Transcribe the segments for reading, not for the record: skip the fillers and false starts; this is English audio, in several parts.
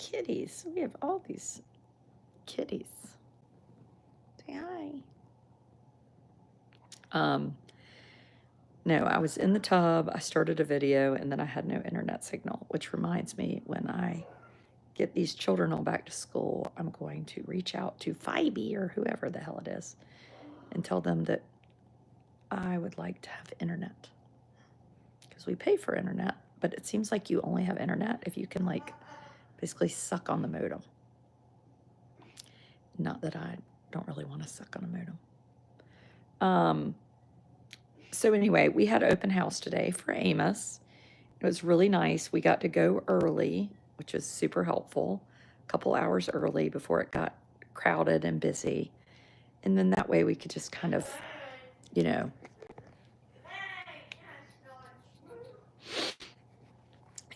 kitties. We have all these kitties. Say hi. No, I was in the tub. I started a video, and then I had no internet signal, which reminds me, when I get these children all back to school, I'm going to reach out to Phoebe or whoever the hell it is and tell them that I would like to have internet, because we pay for internet, but it seems like you only have internet if you can, like, basically suck on the modem. Not that I don't really want to suck on a modem. So anyway, we had open house today for Amos. It was really nice. We got to go early, which was super helpful, a couple hours early before it got crowded and busy. And then that way we could just kind of, you know,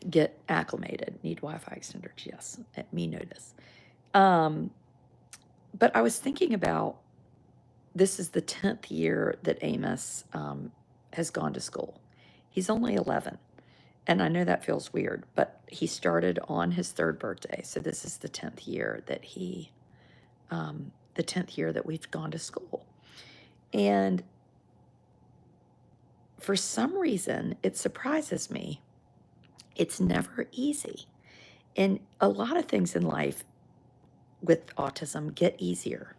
get acclimated. Need Wi-Fi extenders, yes. Let me know this. But I was thinking about, this is the 10th year that Amos has gone to school. He's only 11. And I know that feels weird, but he started on his 3rd birthday. So this is the 10th year that the 10th year that we've gone to school. And for some reason, it surprises me. It's never easy. And a lot of things in life with autism get easier.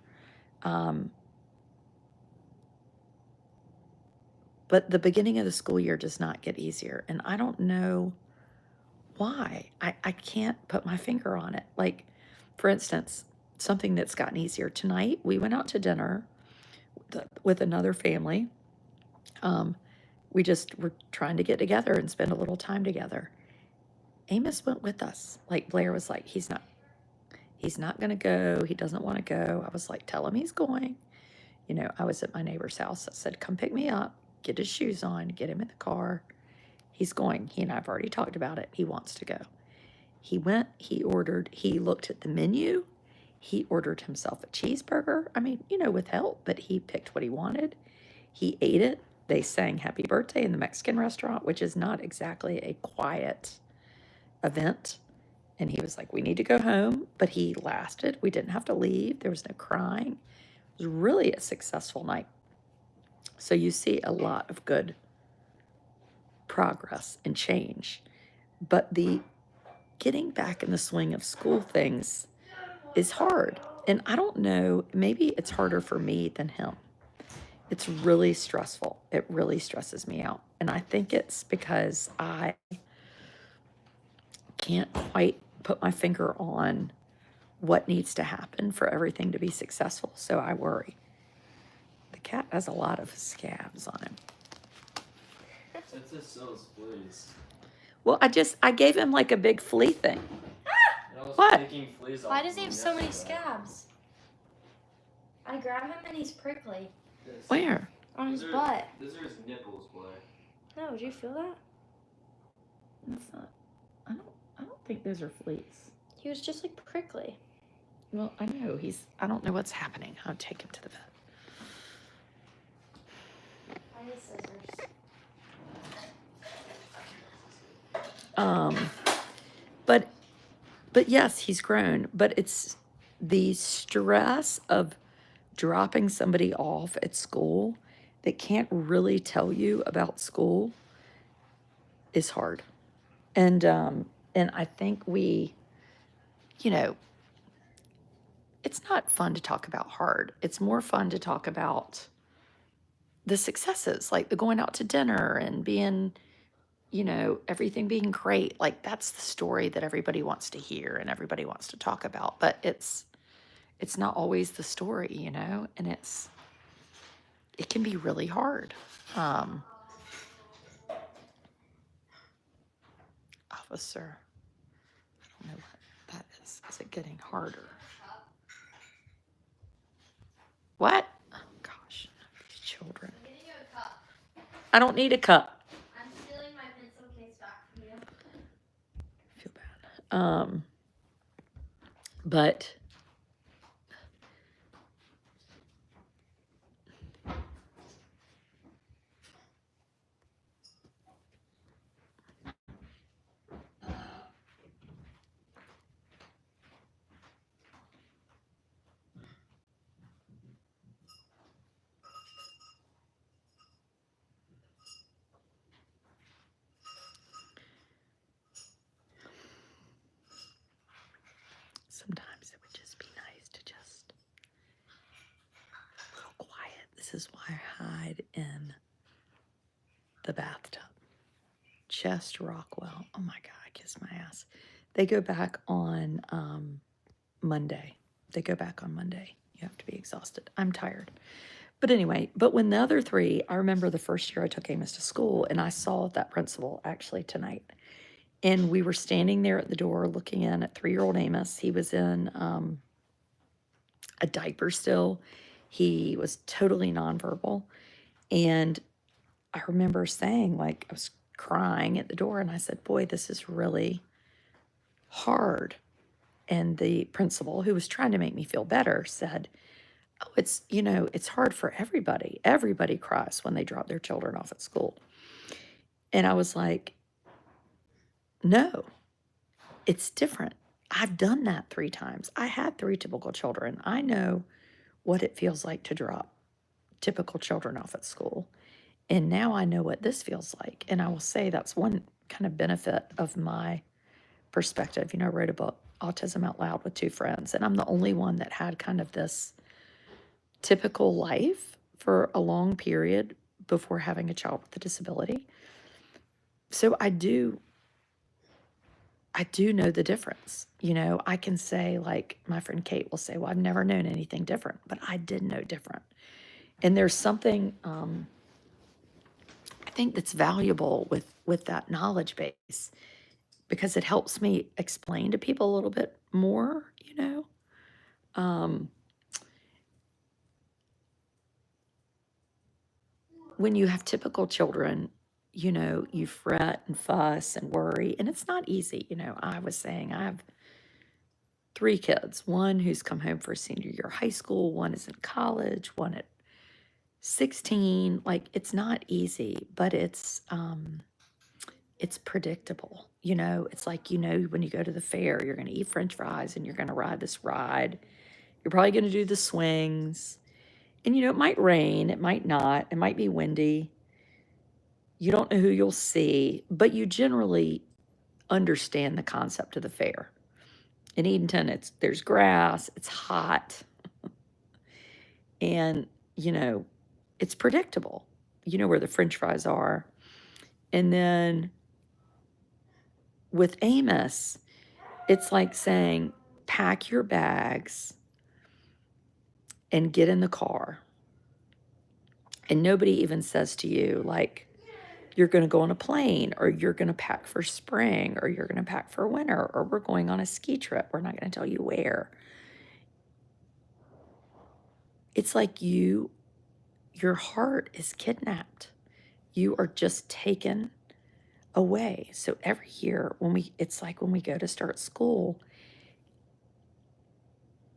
But the beginning of the school year does not get easier. And I don't know why. I can't put my finger on it. Like, for instance, something that's gotten easier. Tonight, we went out to dinner with another family. We just were trying to get together and spend a little time together. Amos went with us. Like, Blair was like, he's not going to go. He doesn't want to go. I was like, tell him he's going. You know, I was at my neighbor's house. I said, come pick me up, get his shoes on, get him in the car. He's going. He and I have already talked about it. He wants to go. He went, he ordered, he looked at the menu. He ordered himself a cheeseburger. I mean, you know, with help, but he picked what he wanted. He ate it. They sang happy birthday in the Mexican restaurant, which is not exactly a quiet event. And he was like, we need to go home. But he lasted. We didn't have to leave. There was no crying. It was really a successful night. So you see a lot of good progress and change. But the getting back in the swing of school things is hard. And I don't know, maybe it's harder for me than him. It's really stressful. It really stresses me out. And I think it's because I can't quite put my finger on what needs to happen for everything to be successful. So I worry. The cat has a lot of scabs on him. It's just those fleas. Well, I gave him like a big flea thing. What? Why does he have so many scabs? I grab him and he's prickly. Yes. Where? On his butt. Those are his nipples, boy. No, did you feel that? That's not. I don't think those are fleas. He was just like prickly. Well, I know I don't know what's happening. I'll take him to the vet. I need scissors. But yes, he's grown. But it's the stress of dropping somebody off at school that can't really tell you about school is hard. And I think we, you know, it's not fun to talk about hard. It's more fun to talk about the successes, like the going out to dinner and being, you know, everything being great. Like, that's the story that everybody wants to hear and everybody wants to talk about. But it's not always the story, you know, and it can be really hard. Officer, I don't know what that is. Is it getting harder? What? Oh, gosh, these children. I'm getting you a cup. I don't need a cup. I'm stealing my pencil case back from you. I feel bad. But this is why I hide in the bathtub. Chest Rockwell. Oh my God, I kiss my ass. They go back on Monday. They go back on Monday. You have to be exhausted. I'm tired. But anyway, but when the other three, I remember the first year I took Amos to school and I saw that principal actually tonight. And we were standing there at the door looking in at 3-year-old Amos. He was in a diaper still. He was totally nonverbal. And I remember saying, like, I was crying at the door and I said, boy, this is really hard. And the principal, who was trying to make me feel better, said, oh, it's hard for everybody. Everybody cries when they drop their children off at school. And I was like, no, it's different. I've done that 3 times. I had 3 typical children. I know what it feels like to drop typical children off at school. And now I know what this feels like. And I will say that's one kind of benefit of my perspective. I wrote a book, Autism Out Loud, with 2 friends, and I'm the only one that had kind of this typical life for a long period before having a child with a disability. So I do know the difference. I can say, like my friend Kate will say, well, I've never known anything different, but I did know different. And there's something I think that's valuable with that knowledge base, because it helps me explain to people a little bit more. When you have typical children, you fret and fuss and worry, and it's not easy. I was saying I have 3 kids, one who's come home for senior year of high school, one is in college, one at 16. Like, it's not easy, but it's predictable. It's like, when you go to the fair, you're going to eat French fries and you're going to ride this ride. You're probably going to do the swings. And, it might rain, it might not, it might be windy. You don't know who you'll see, but you generally understand the concept of the fair. In Edenton, there's grass, it's hot, and, it's predictable. You know where the French fries are. And then with Amos, it's like saying, pack your bags and get in the car. And nobody even says to you, like, you're going to go on a plane, or you're going to pack for spring, or you're going to pack for winter, or we're going on a ski trip. We're not going to tell you where. It's like your heart is kidnapped. You are just taken away. So every year it's like when we go to start school,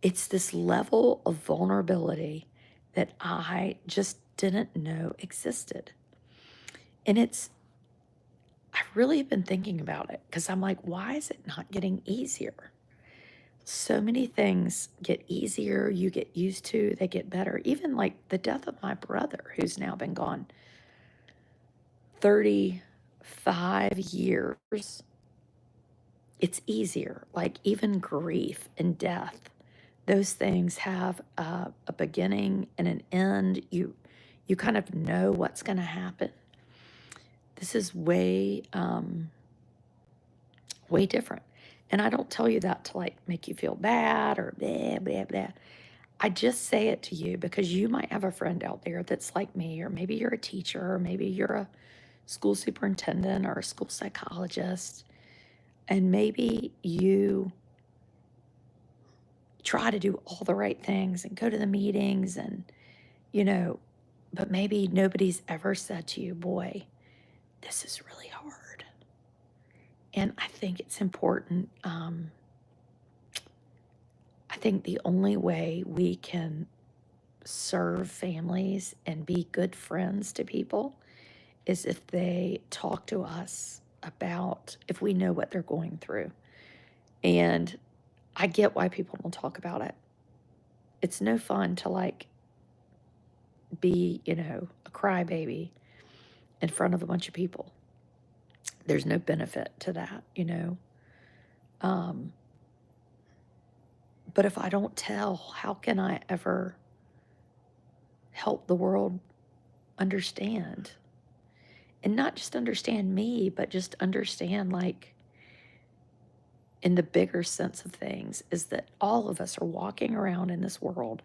it's this level of vulnerability that I just didn't know existed. And I've really been thinking about it, because I'm like, why is it not getting easier? So many things get easier, you get used to, they get better. Even like the death of my brother, who's now been gone 35 years. It's easier. Like, even grief and death, those things have a beginning and an end. You kind of know what's going to happen. This is way different. And I don't tell you that to like make you feel bad or blah, blah, blah. I just say it to you because you might have a friend out there that's like me, or maybe you're a teacher, or maybe you're a school superintendent or a school psychologist, and maybe you try to do all the right things and go to the meetings and, but maybe nobody's ever said to you, boy, this is really hard. And I think it's important. I think the only way we can serve families and be good friends to people is if they talk to us about, if we know what they're going through. And I get why people don't talk about it. It's no fun to like be, a crybaby in front of a bunch of people. There's no benefit to that, But if I don't tell, how can I ever help the world understand. And not just understand me, but just understand, like, in the bigger sense of things, is that all of us are walking around in this world,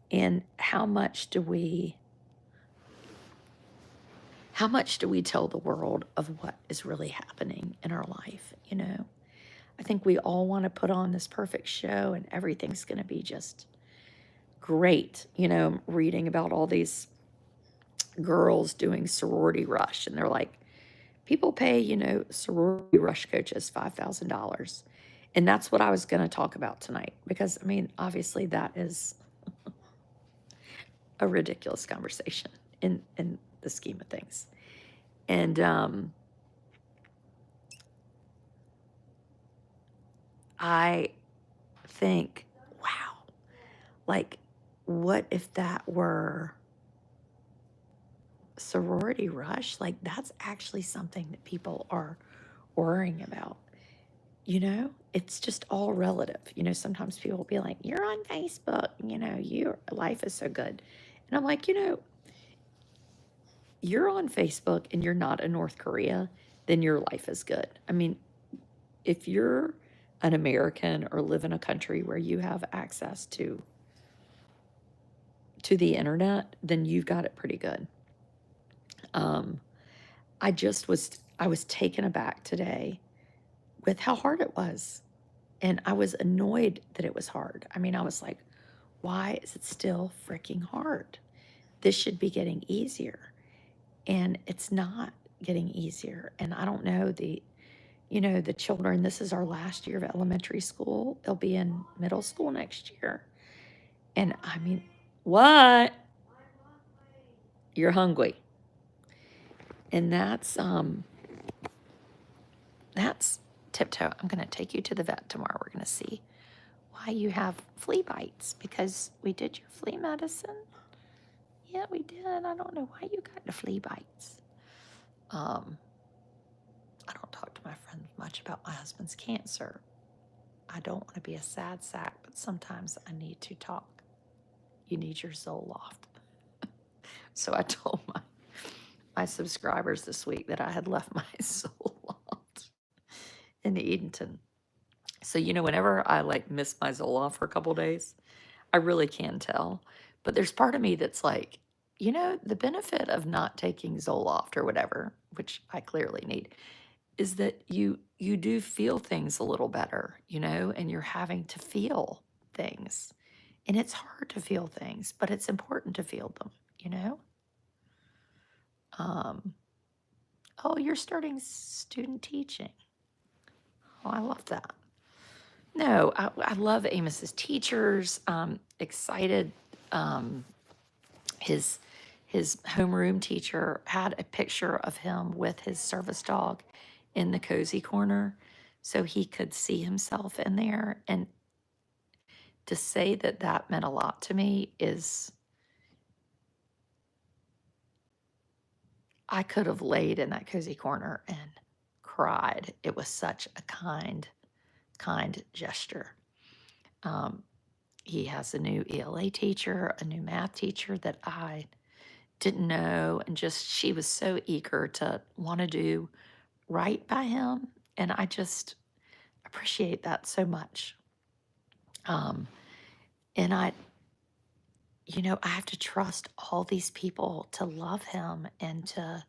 and how much do we tell the world of what is really happening in our life, you know? I think we all want to put on this perfect show and everything's going to be just great. You know, reading about all these girls doing sorority rush, and they're like, people pay, you know, sorority rush coaches $5,000. And that's what I was going to talk about tonight, because I mean, obviously that is a ridiculous conversation in the scheme of things. And I think, wow, like, what if that were sorority rush? Like, that's actually something that people are worrying about. You know, it's just all relative. You know, sometimes people will be like, you're on Facebook, you know, your life is so good. And I'm like, you know, you're on Facebook and you're not in North Korea, then your life is good. I mean, if you're an American or live in a country where you have access to the internet, then you've got it pretty good. Um, I was taken aback today with how hard it was. And I was annoyed that it was hard. I mean, I was like, why is it still freaking hard? This should be getting easier. And it's not getting easier. And I don't know, you know, the children, this is our last year of elementary school. They'll be in middle school next year. And I mean, what? You're hungry. And that's Tiptoe. I'm going to take you to the vet tomorrow. We're going to see why you have flea bites, because we did your flea medicine. Yeah, we did. I don't know why you got the flea bites. I don't talk to my friends much about my husband's cancer. I don't want to be a sad sack, but sometimes I need to talk. You need your Zoloft. So I told my subscribers this week that I had left my Zoloft in Edenton. So, you know, whenever I like miss my Zoloft for a couple days, I really can tell. But there's part of me that's like, you know, the benefit of not taking Zoloft or whatever, which I clearly need, is that you do feel things a little better, you know, and you're having to feel things. And it's hard to feel things, but it's important to feel them, you know? Um, oh, you're starting student teaching. Oh, I love that. No, I love Amos's teachers. Excited. Um, his his homeroom teacher had a picture of him with his service dog in the cozy corner, so he could see himself in there. And to say that that meant a lot to me is, I could have laid in that cozy corner and cried. It was such a kind gesture. Um, he has a new ELA teacher, a new math teacher that I didn't know, and just she was so eager to want to do right by him, and I just appreciate that so much. Um, and you know, I have to trust all these people to love him and to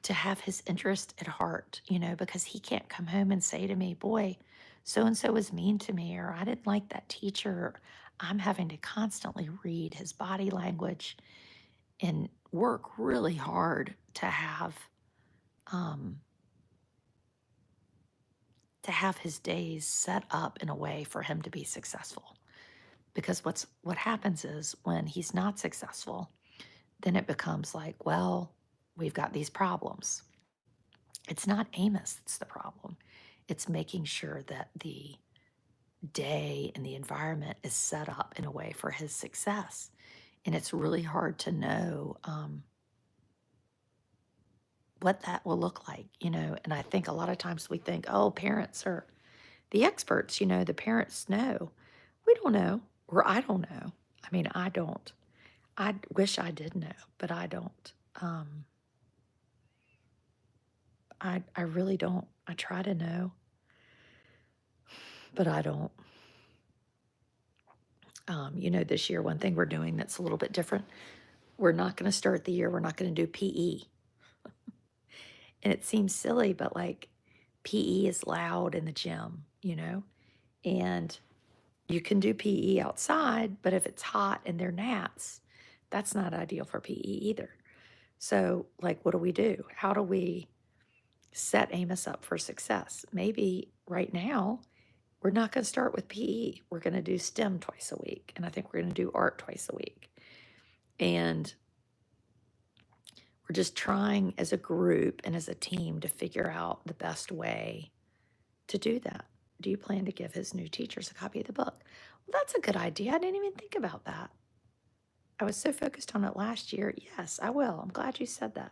have his interest at heart, you know, because he can't come home and say to me, boy, so and so was mean to me, or I didn't like that teacher. I'm having to constantly read his body language and work really hard um, to have his days set up in a way for him to be successful. Because what happens is when he's not successful, then it becomes like, well, we've got these problems. It's not Amos that's the problem. It's making sure that the day and the environment is set up in a way for his success. And it's really hard to know what that will look like, you know. And I think a lot of times we think, oh, parents are the experts, you know, the parents know. We don't know, or I don't know. I mean, I don't. I wish I did know, but I don't. I really don't. I try to know, but I don't. This year, one thing we're doing that's a little bit different, we're not going to start the year, we're not going to do PE. And it seems silly, but like PE is loud in the gym, and you can do PE outside, but if it's hot and they're gnats, that's not ideal for PE either. So, like, what do? How do we set Amos up for success? Maybe right now, we're not going to start with PE. We're going to do STEM twice a week. And I think we're going to do art twice a week. And we're just trying as a group and as a team to figure out the best way to do that. Do you plan to give his new teachers a copy of the book? Well, that's a good idea. I didn't even think about that. I was so focused on it last year. Yes, I will. I'm glad you said that.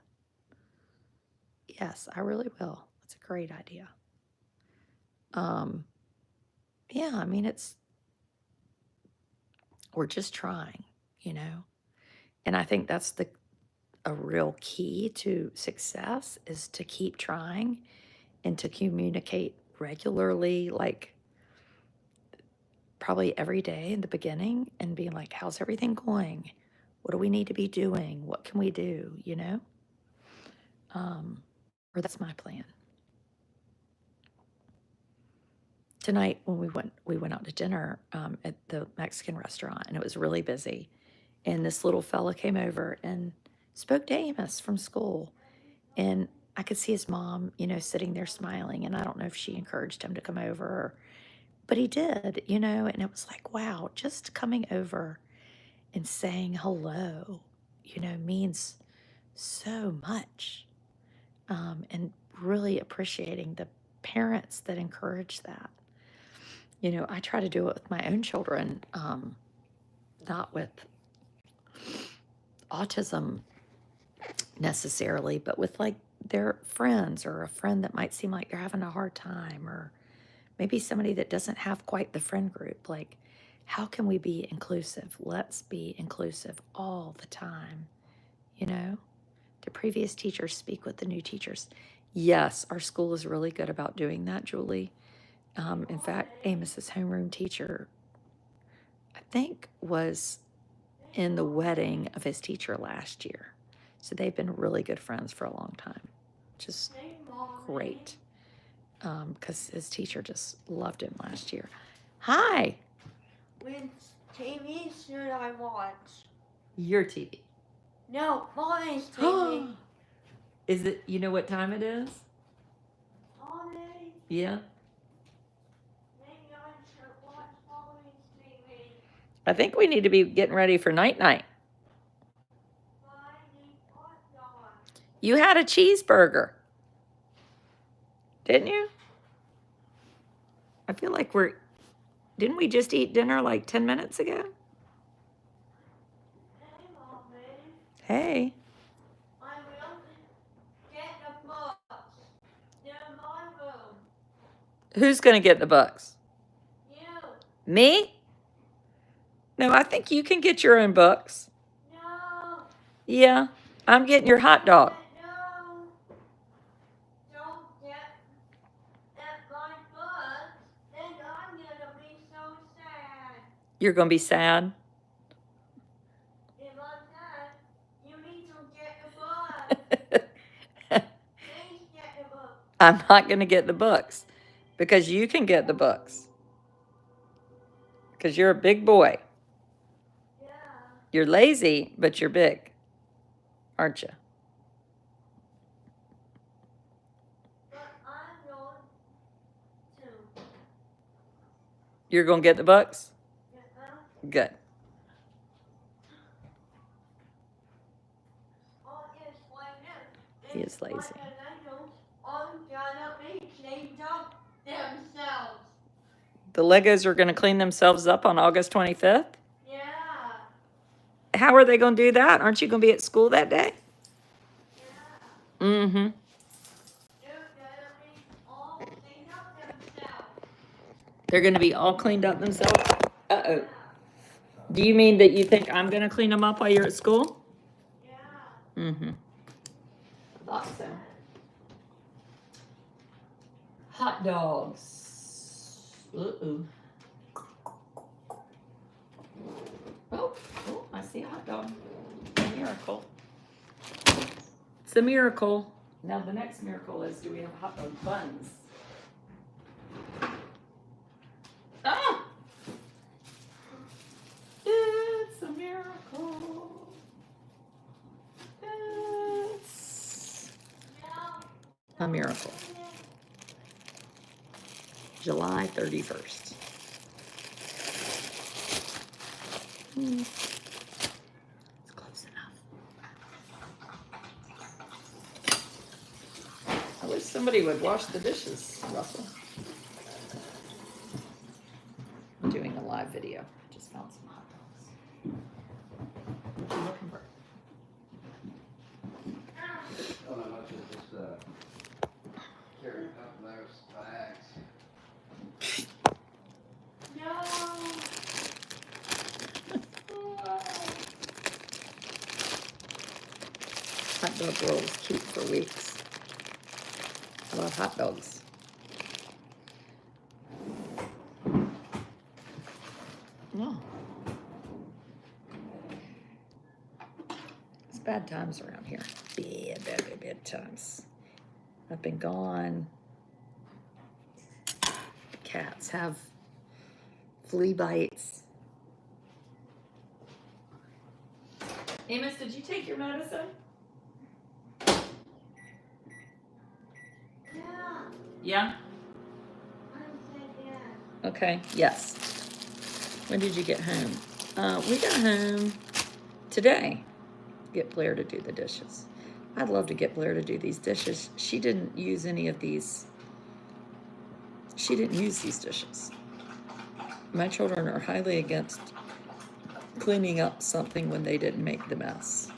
Yes, I really will. That's a great idea. Yeah, I mean, we're just trying, and I think that's a real key to success is to keep trying and to communicate regularly, like probably every day in the beginning, and being like, how's everything going? What do we need to be doing? What can we do? Or that's my plan. Tonight when we went out to dinner at the Mexican restaurant, and it was really busy. And this little fella came over and spoke to Amos from school. And I could see his mom, sitting there smiling. And I don't know if she encouraged him to come over, but he did, and it was like, wow, just coming over and saying hello, means so much. And really appreciating the parents that encourage that. I try to do it with my own children, not with autism necessarily, but with like their friends or a friend that might seem like they're having a hard time, or maybe somebody that doesn't have quite the friend group. Like, how can we be inclusive? Let's be inclusive all the time. Do previous teachers speak with the new teachers? Yes, our school is really good about doing that, Julie. In fact, Amos's homeroom teacher, I think, was in the wedding of his teacher last year. So they've been really good friends for a long time. Just great. Because his teacher just loved him last year. Hi. Which TV should I watch? Your TV. No, Mommy's TV. Is it, what time it is? Mommy, Yeah. maybe I should watch Mommy's TV. I think we need to be getting ready for night-night. But I need hot dogs. You had a cheeseburger. Didn't you? I feel like didn't we just eat dinner like 10 minutes ago? Hey, Mommy. Hey. I will get the books. They're in my room. Who's going to get the books? You. Me? No, I think you can get your own books. No. Yeah, I'm getting your hot dog. No. Don't get at my books, and I'm gonna be so sad. You're going to be sad? If I'm sad, you need to get the book. Please get the book. I'm not going to get the books because you can get the books. Because you're a big boy. Yeah. You're lazy, but you're big, aren't you? But I'm going to. You're going to get the books? Good. Oh, yes, why not? He is lazy. I'm gonna be cleaned up themselves. The Legos are going to clean themselves up on August 25th? Yeah. How are they going to do that? Aren't you going to be at school that day? Yeah. Mm-hmm. They're gonna be all cleaned up themselves. They're going to be all cleaned up themselves? Uh-oh. Do you mean that you think I'm gonna clean them up while you're at school? Yeah. Mm-hmm. Thought so. Hot dogs. Uh-oh. Oh, I see a hot dog. A miracle. It's a miracle. Now the next miracle is, do we have hot dog buns? Ah! It's a miracle. It's a miracle. July 31st. It's close enough. I wish somebody would wash the dishes, Russell. I'm doing a live video. I just found some hot dogs. What are you looking for? Oh, no, not just carrying up those bags. No. Hot dog rolls keep for weeks. I love hot dogs. Oh. It's bad times around here. Bad times. I've been gone. Cats have flea bites. Amos, did you take your medicine? Yeah. Yeah? I said yes. Okay, yes. When did you get home? We got home today. Get Blair to do the dishes. I'd love to get Blair to do these dishes. She didn't use any of these. She didn't use these dishes. My children are highly against cleaning up something when they didn't make the mess.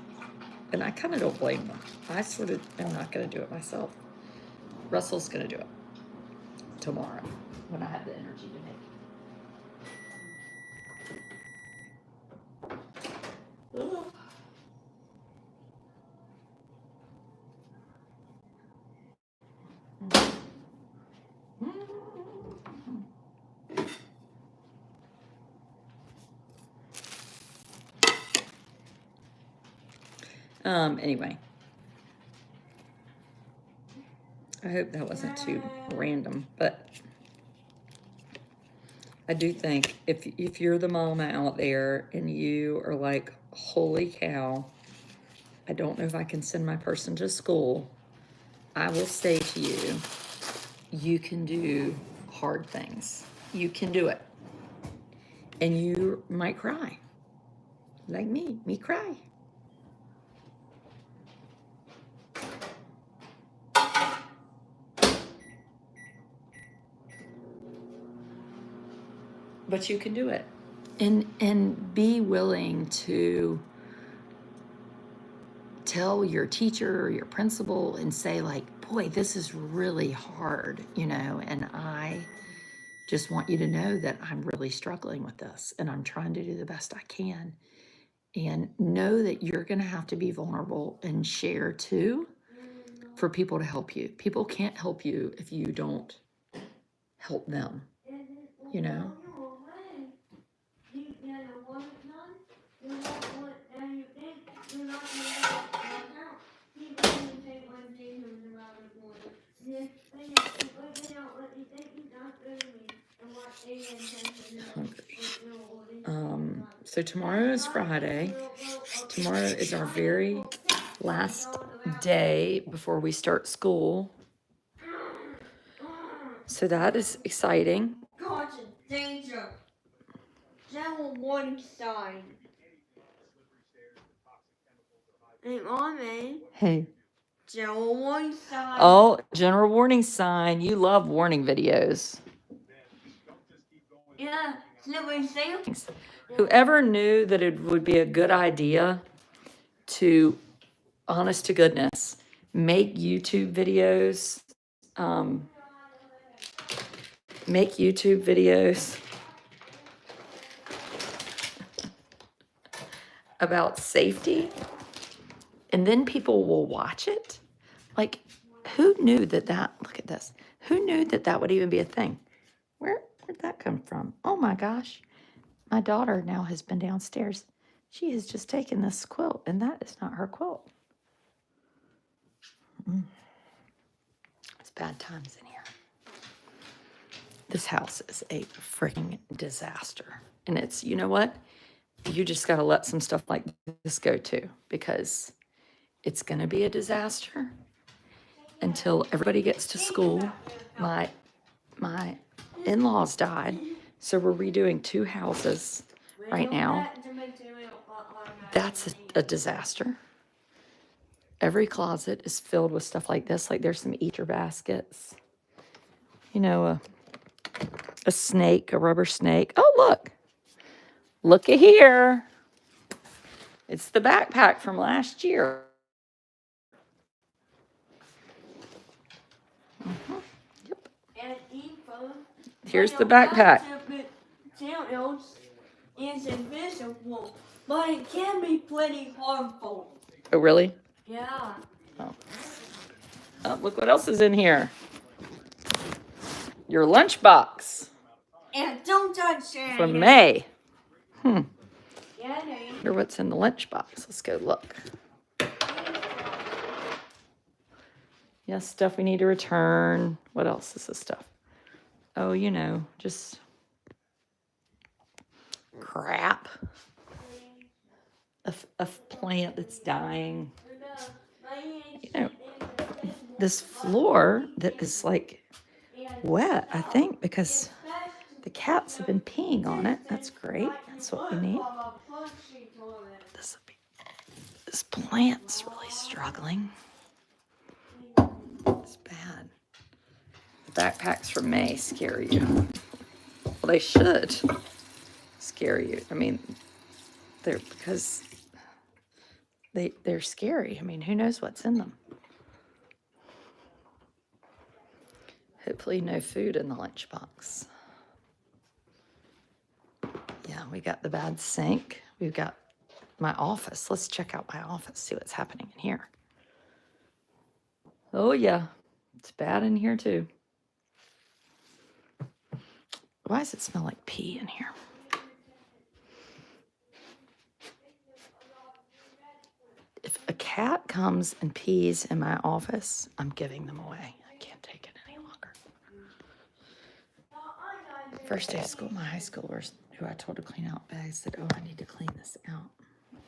And I kind of don't blame them. I sort of am not going to do it myself. Russell's going to do it tomorrow when I have the energy to make it. Ugh. Anyway, I hope that wasn't too random, but I do think if you're the mom out there and you are like, holy cow, I don't know if I can send my person to school, I will say to you, you can do hard things. You can do it. And you might cry. Like me cry. But you can do it. And be willing to tell your teacher or your principal and say like, boy, this is really hard, and I just want you to know that I'm really struggling with this and I'm trying to do the best I can. And know that you're going to have to be vulnerable and share too for people to help you. People can't help you if you don't help them, So tomorrow is Friday. Tomorrow is our very last day before we start school. So that is exciting. God, it's danger. General warning sign. Hey, Mommy. Hey. General warning sign. Oh, general warning sign. You love warning videos. Yeah, slippery sail. Whoever knew that it would be a good idea to, honest to goodness, make YouTube videos, about safety, and then people will watch it. Like, who knew that look at this. Who knew that would even be a thing? Where'd that come from? Oh my gosh. My daughter now has been downstairs. She has just taken this quilt, and that is not her quilt. It's bad times in here. This house is a freaking disaster. And it's, you know what? You just got to let some stuff like this go too, because it's going to be a disaster until everybody gets to school. My in-laws died, so we're redoing 2 houses right now. That's a disaster. Every closet is filled with stuff like this. Like there's some Easter baskets. You know, a snake, a rubber snake. Oh, look. Looky here. It's the backpack from last year. Yep. Here's the backpack. Is invisible, but it can be pretty harmful. Oh, really? Yeah. Oh, look what else is in here. Your lunchbox. And don't touch it. From May. Yeah, Wonder what's in the lunchbox. Let's go look. Yes, stuff we need to return. What else is this stuff? Oh, you know, just crap. A plant that's dying. You know, this floor that is like wet, I think, because the cats have been peeing on it. That's great. That's what we need. This plant's really struggling. It's bad. The backpacks from May scare you. Well, they should scare you. I mean, because they're scary. I mean, who knows what's in them? Hopefully no food in the lunchbox. Yeah, we got the bad sink. We've got my office. Let's check out my office, see what's happening in here. Oh, yeah. It's bad in here, too. Why does it smell like pee in here? If a cat comes and pees in my office, I'm giving them away. I can't take it any longer. First day of school, my high schoolers, who I told to clean out bags, said, oh, I need to clean this out.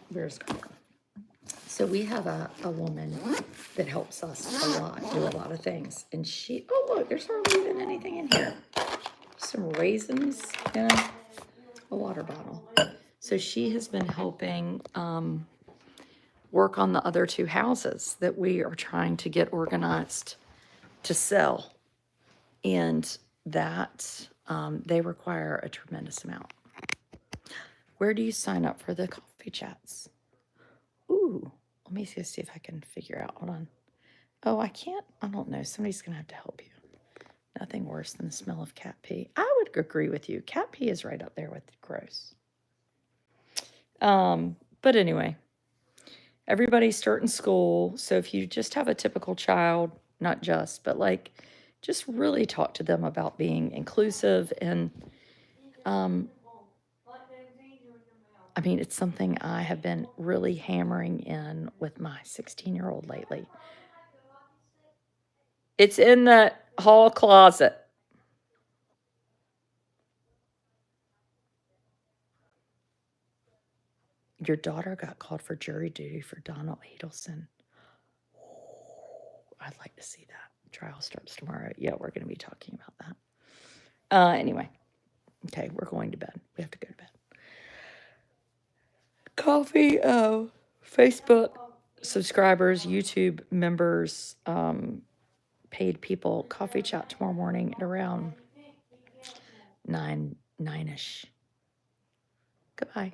Where's Carl? So we have a woman that helps us a lot, do a lot of things. And she, oh, look, there's hardly even anything in here. Some raisins and a water bottle. So she has been helping work on the other 2 houses that we are trying to get organized to sell. And that they require a tremendous amount. Where do you sign up for the coffee chats? Ooh, let me see if I can figure out. Hold on. Oh, I can't. I don't know. Somebody's going to have to help you. Nothing worse than the smell of cat pee. I would agree with you. Cat pee is right up there with gross. But anyway, everybody's starting school. So if you just have a typical child, not just, but like, just really talk to them about being inclusive. And I mean, it's something I have been really hammering in with my 16-year-old lately. It's in the hall closet. Your daughter got called for jury duty for Donald Adelson. I'd like to see that. Trial starts tomorrow. Yeah, we're going to be talking about that. Anyway. Okay, we're going to bed. We have to go to bed. Coffee, Facebook subscribers, YouTube members, paid people, coffee chat tomorrow morning at around 9-ish. Goodbye.